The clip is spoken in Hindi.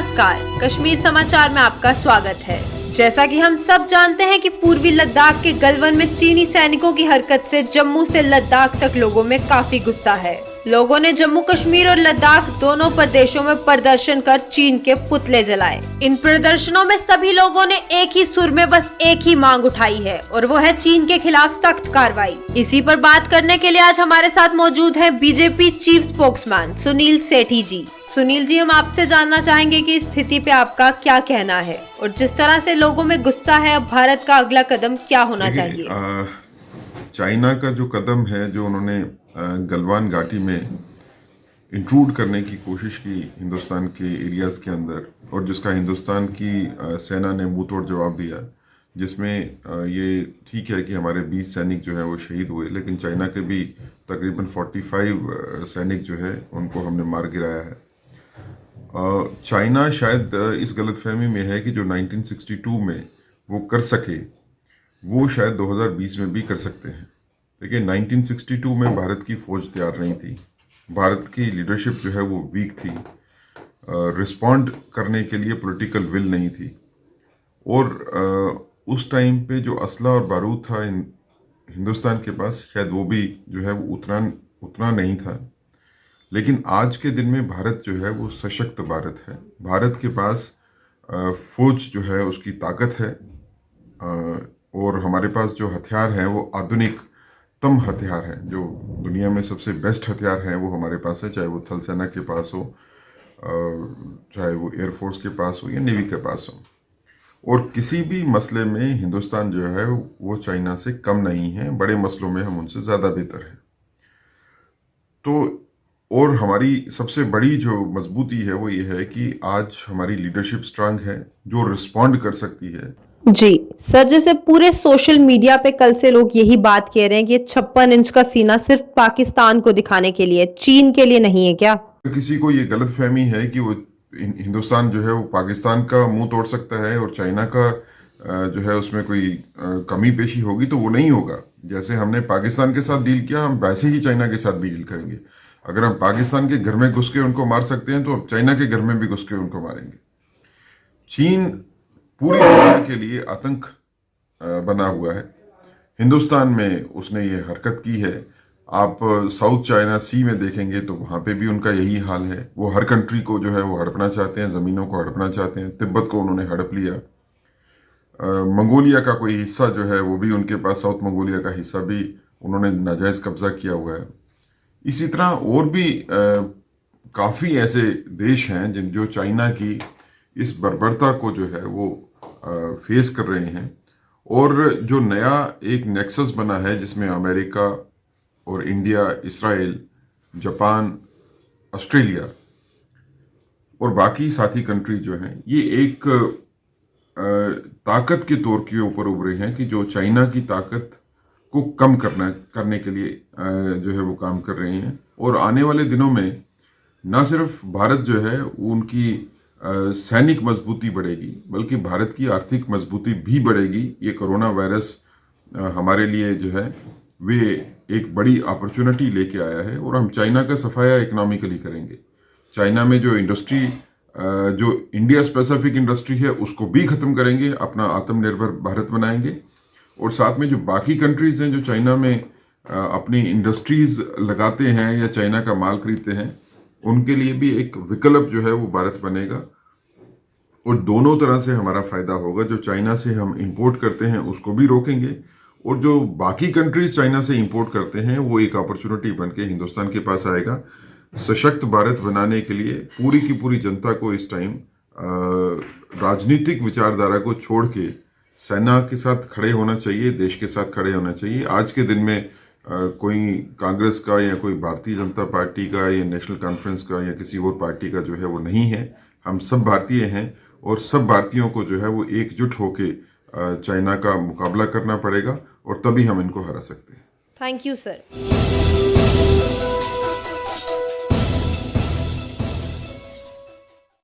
नमस्कार, कश्मीर समाचार में आपका स्वागत है। जैसा कि हम सब जानते हैं कि पूर्वी लद्दाख के गलवान में चीनी सैनिकों की हरकत से जम्मू से लद्दाख तक लोगों में काफी गुस्सा है। लोगों ने जम्मू कश्मीर और लद्दाख दोनों प्रदेशों में प्रदर्शन कर चीन के पुतले जलाए। इन प्रदर्शनों में सभी लोगों ने एक ही सुर में बस एक ही मांग उठाई है और वो है चीन के खिलाफ सख्त कार्रवाई। इसी पर बात करने के लिए आज हमारे साथ मौजूद हैं बीजेपी चीफ स्पोक्समैन सुनील सेठी जी। सुनील जी, हम आपसे जानना चाहेंगे कि इस स्थिति पे आपका क्या कहना है और जिस तरह से लोगों में गुस्सा है, अब भारत का अगला कदम क्या होना चाहिए? चाइना का जो कदम है, जो उन्होंने गलवान घाटी में इंट्रूड करने की कोशिश की हिंदुस्तान के एरियाज के अंदर, और जिसका हिंदुस्तान की सेना ने मुंह तोड़ जवाब दिया, जिसमें ये ठीक है कि हमारे 20 सैनिक जो है वो शहीद हुए, लेकिन चाइना के भी तकरीबन 45 सैनिक जो है उनको हमने मार गिराया है। चाइना शायद इस गलतफहमी में है कि जो 1962 में वो कर सके वो शायद 2020 में भी कर सकते हैं। देखिए, 1962 में भारत की फौज तैयार नहीं थी, भारत की लीडरशिप जो है वो वीक थी, रिस्पॉन्ड करने के लिए पॉलिटिकल विल नहीं थी, और उस टाइम पे जो असला और बारूद था हिंदुस्तान के पास, शायद वो भी जो है वो उतना नहीं था। लेकिन आज के दिन में भारत जो है वो सशक्त भारत है। भारत के पास फौज जो है उसकी ताकत है, और हमारे पास जो हथियार हैं वो आधुनिकतम हथियार हैं। जो दुनिया में सबसे बेस्ट हथियार हैं वो हमारे पास है, चाहे वो थल सेना के पास हो, चाहे वो एयरफोर्स के पास हो या नेवी के पास हो। और किसी भी मसले में हिंदुस्तान जो है वो चाइना से कम नहीं है, बड़े मसलों में हम उनसे ज़्यादा बेहतर हैं। तो और हमारी सबसे बड़ी जो मजबूती है वो ये है कि आज हमारी लीडरशिप स्ट्रांग है, जो रिस्पॉन्ड कर सकती है। जी सर, जैसे पूरे सोशल मीडिया पे कल से लोग यही बात कह रहे हैं कि 56 इंच का सीना सिर्फ पाकिस्तान को दिखाने के लिए, चीन के लिए नहीं है क्या? किसी को ये गलत फहमी है कि वो हिंदुस्तान जो है वो पाकिस्तान का मुंह तोड़ सकता है और चाइना का जो है उसमें कोई कमी पेशी होगी, तो वो नहीं होगा। जैसे हमने पाकिस्तान के साथ डील किया, हम वैसे ही चाइना के साथ भी डील करेंगे। अगर हम पाकिस्तान के घर में घुस के उनको मार सकते हैं, तो अब चाइना के घर में भी घुस के उनको मारेंगे। चीन पूरी दुनिया के लिए आतंक बना हुआ है। हिंदुस्तान में उसने ये हरकत की है। आप साउथ चाइना सी में देखेंगे तो वहाँ पे भी उनका यही हाल है। वो हर कंट्री को जो है वो हड़पना चाहते हैं, ज़मीनों को हड़पना चाहते हैं। तिब्बत को उन्होंने हड़प लिया। मंगोलिया का कोई हिस्सा जो है वो भी उनके पास, साउथ मंगोलिया का हिस्सा भी उन्होंने नाजायज़ कब्जा किया हुआ है। इसी तरह और भी काफ़ी ऐसे देश हैं जो चाइना की इस बर्बरता को जो है वो फेस कर रहे हैं। और जो नया एक नेक्सस बना है, जिसमें अमेरिका और इंडिया, इसराइल, जापान, ऑस्ट्रेलिया और बाकी साथी कंट्री जो हैं, ये एक ताकत के तौर के ऊपर उभरे हैं कि जो चाइना की ताकत को कम करने के लिए जो है वो काम कर रहे हैं। और आने वाले दिनों में न सिर्फ भारत जो है उनकी सैनिक मजबूती बढ़ेगी, बल्कि भारत की आर्थिक मजबूती भी बढ़ेगी। ये कोरोना वायरस हमारे लिए जो है वे एक बड़ी अपॉर्चुनिटी लेके आया है, और हम चाइना का सफाया इकोनॉमिकली करेंगे। चाइना में जो इंडस्ट्री, जो इंडिया स्पेसिफिक इंडस्ट्री है, उसको भी ख़त्म करेंगे, अपना आत्मनिर्भर भारत बनाएंगे। और साथ में जो बाकी कंट्रीज़ हैं जो चाइना में अपनी इंडस्ट्रीज़ लगाते हैं या चाइना का माल खरीदते हैं, उनके लिए भी एक विकल्प जो है वो भारत बनेगा, और दोनों तरह से हमारा फ़ायदा होगा। जो चाइना से हम इंपोर्ट करते हैं उसको भी रोकेंगे, और जो बाकी कंट्रीज़ चाइना से इंपोर्ट करते हैं वो एक अपॉर्चुनिटी बन के हिंदुस्तान के पास आएगा। सशक्त भारत बनाने के लिए पूरी की पूरी जनता को इस टाइम राजनीतिक विचारधारा को छोड़ के सेना के साथ खड़े होना चाहिए, देश के साथ खड़े होना चाहिए। आज के दिन में कोई कांग्रेस का या कोई भारतीय जनता पार्टी का या नेशनल कॉन्फ्रेंस का या किसी और पार्टी का जो है वो नहीं है। हम सब भारतीय हैं, और सब भारतीयों को जो है वो एकजुट होके चाइना का मुकाबला करना पड़ेगा, और तभी हम इनको हरा सकते हैं। Thank you sir.